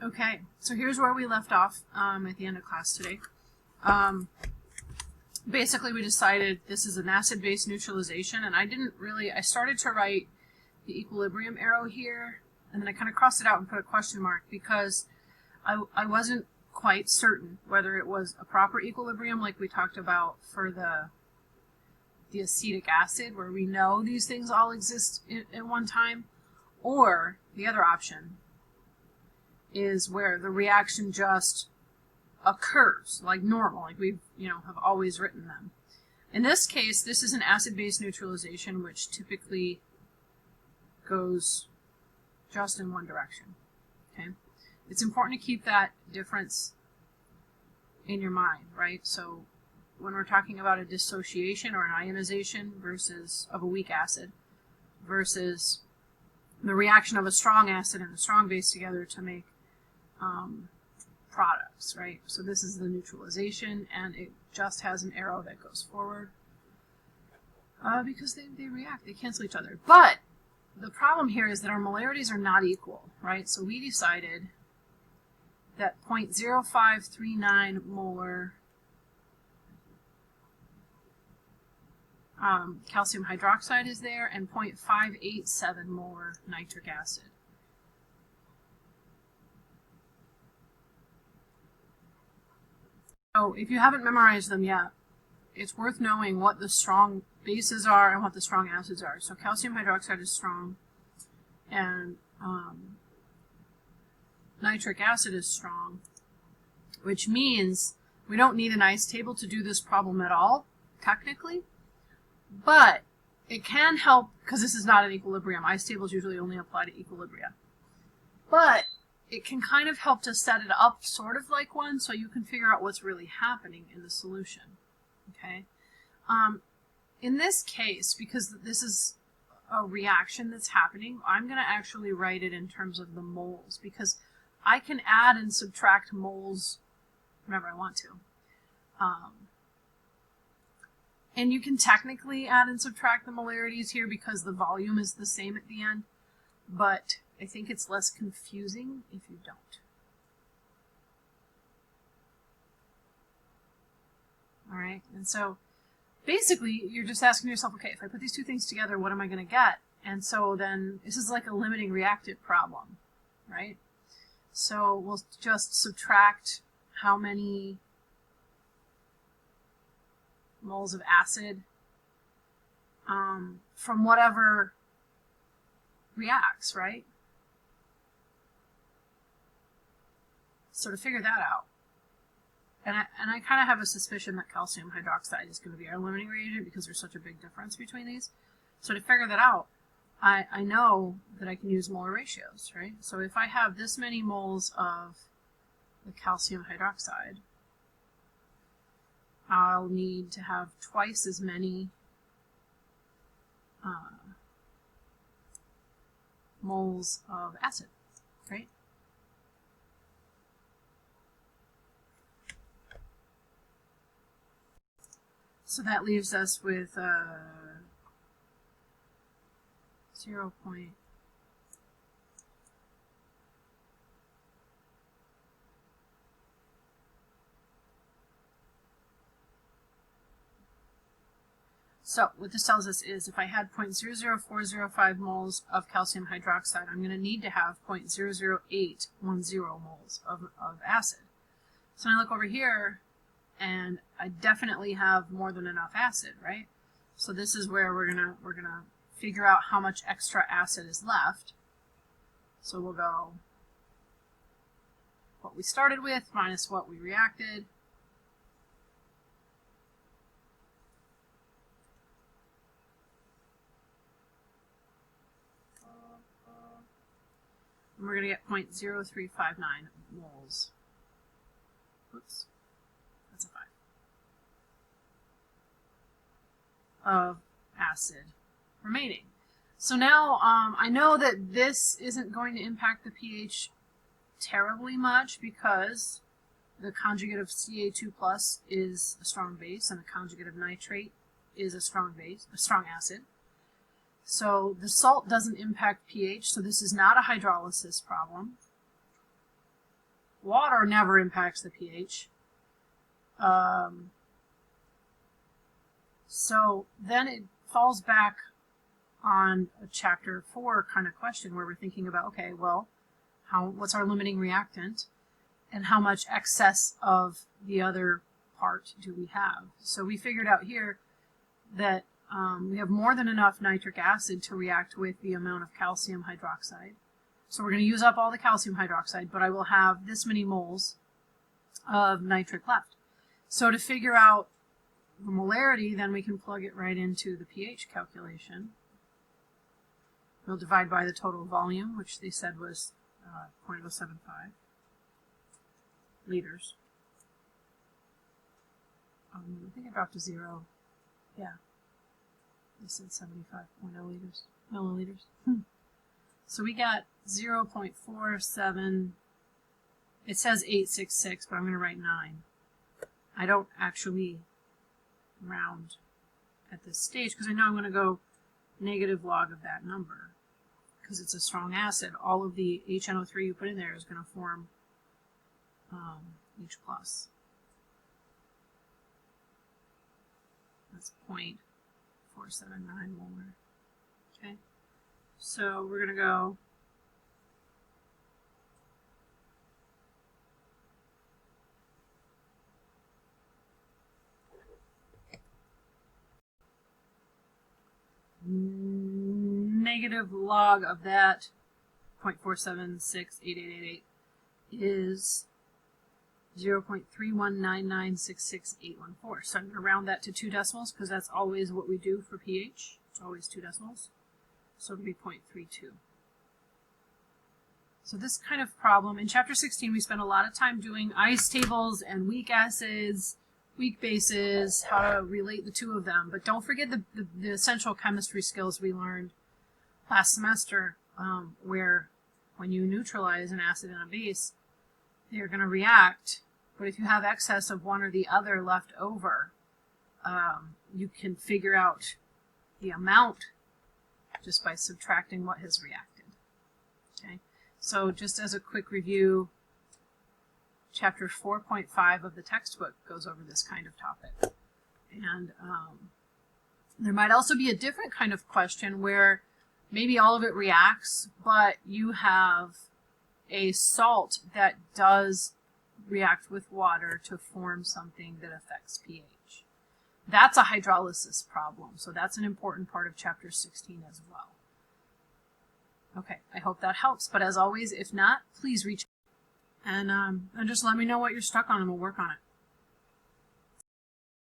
Okay, so here's where we left off at the end of class today. Basically, we decided this is an acid-base neutralization, and I started to write the equilibrium arrow here, and then I kind of crossed it out and put a question mark because I wasn't quite certain whether it was a proper equilibrium like we talked about for the acetic acid, where we know these things all exist at one time, or the other option is where the reaction just occurs like normal, like we have always written them. In this case, this is an acid-base neutralization, which typically goes just in one direction. Okay, it's important to keep that difference in your mind, right? So when we're talking about a dissociation or an ionization of a weak acid versus the reaction of a strong acid and a strong base together to make products, right? So this is the neutralization, and it just has an arrow that goes forward because they react, they cancel each other. But the problem here is that our molarities are not equal, right? So we decided that 0.0539 molar calcium hydroxide is there, and 0.587 molar nitric acid. So if you haven't memorized them yet, it's worth knowing what the strong bases are and what the strong acids are. So calcium hydroxide is strong, and nitric acid is strong, which means we don't need an ice table to do this problem at all, technically, but it can help because this is not an equilibrium. Ice tables usually only apply to equilibria. But it can kind of help to set it up sort of like one, so you can figure out what's really happening in the solution. Okay. In this case, because this is a reaction that's happening, I'm going to actually write it in terms of the moles, because I can add and subtract moles whenever I want to. And you can technically add and subtract the molarities here because the volume is the same at the end, but I think it's less confusing if you don't. All right, and so basically you're just asking yourself, okay, if I put these two things together, what am I going to get? And so then this is like a limiting reactant problem, right? So we'll just subtract how many moles of acid from whatever reacts, right? So to figure that out, and I kind of have a suspicion that calcium hydroxide is going to be our limiting reagent because there's such a big difference between these. So to figure that out, I know that I can use molar ratios, right? So if I have this many moles of the calcium hydroxide, I'll need to have twice as many moles of acid, right? So that leaves us with 0. So what this tells us is if I had 0.00405 moles of calcium hydroxide, I'm going to need to have 0.00810 moles of acid. So when I look over here, and I definitely have more than enough acid, right? So this is where we're gonna figure out how much extra acid is left. So we'll go what we started with minus what we reacted. And we're going to get 0.0359 moles. Oops, that's a 5. Of acid remaining. So now I know that this isn't going to impact the pH terribly much because the conjugate of Ca2 plus is a strong base and the conjugate of nitrate is a strong base, a strong acid. So the salt doesn't impact pH, so this is not a hydrolysis problem. water never impacts the pH. So then it falls back on a chapter 4 kind of question where we're thinking about, okay, well, what's our limiting reactant and how much excess of the other part do we have? So we figured out here that we have more than enough nitric acid to react with the amount of calcium hydroxide. So we're going to use up all the calcium hydroxide, but I will have this many moles of nitric left. So to figure out the molarity, then we can plug it right into the pH calculation. We'll divide by the total volume, which they said was 0.075 liters. I think it dropped to 0. Yeah. They said 75.0 liters, milliliters. So we got 0.47. It says 866, but I'm going to write 9. I don't actually round at this stage because I know I'm going to go negative log of that number because it's a strong acid. All of the HNO3 you put in there is going to form H+. That's 0.479 molar. Okay, so we're going to go negative log of that 0.4768888 is 0.319966814. So I'm going to round that to 2 decimals because that's always what we do for pH. It's always 2 decimals. So it'll be 0.32. So this kind of problem, in chapter 16 we spent a lot of time doing ice tables and weak acids, weak bases, how to relate the two of them. But don't forget the essential chemistry skills we learned last semester, where when you neutralize an acid and a base, they're going to react. But if you have excess of one or the other left over, you can figure out the amount just by subtracting what has reacted. Okay, so just as a quick review, chapter 4.5 of the textbook goes over this kind of topic. And there might also be a different kind of question where maybe all of it reacts, but you have a salt that does react with water to form something that affects pH. That's a hydrolysis problem, so that's an important part of chapter 16 as well. Okay, I hope that helps, but as always, if not, please reach out and just let me know what you're stuck on and we'll work on it.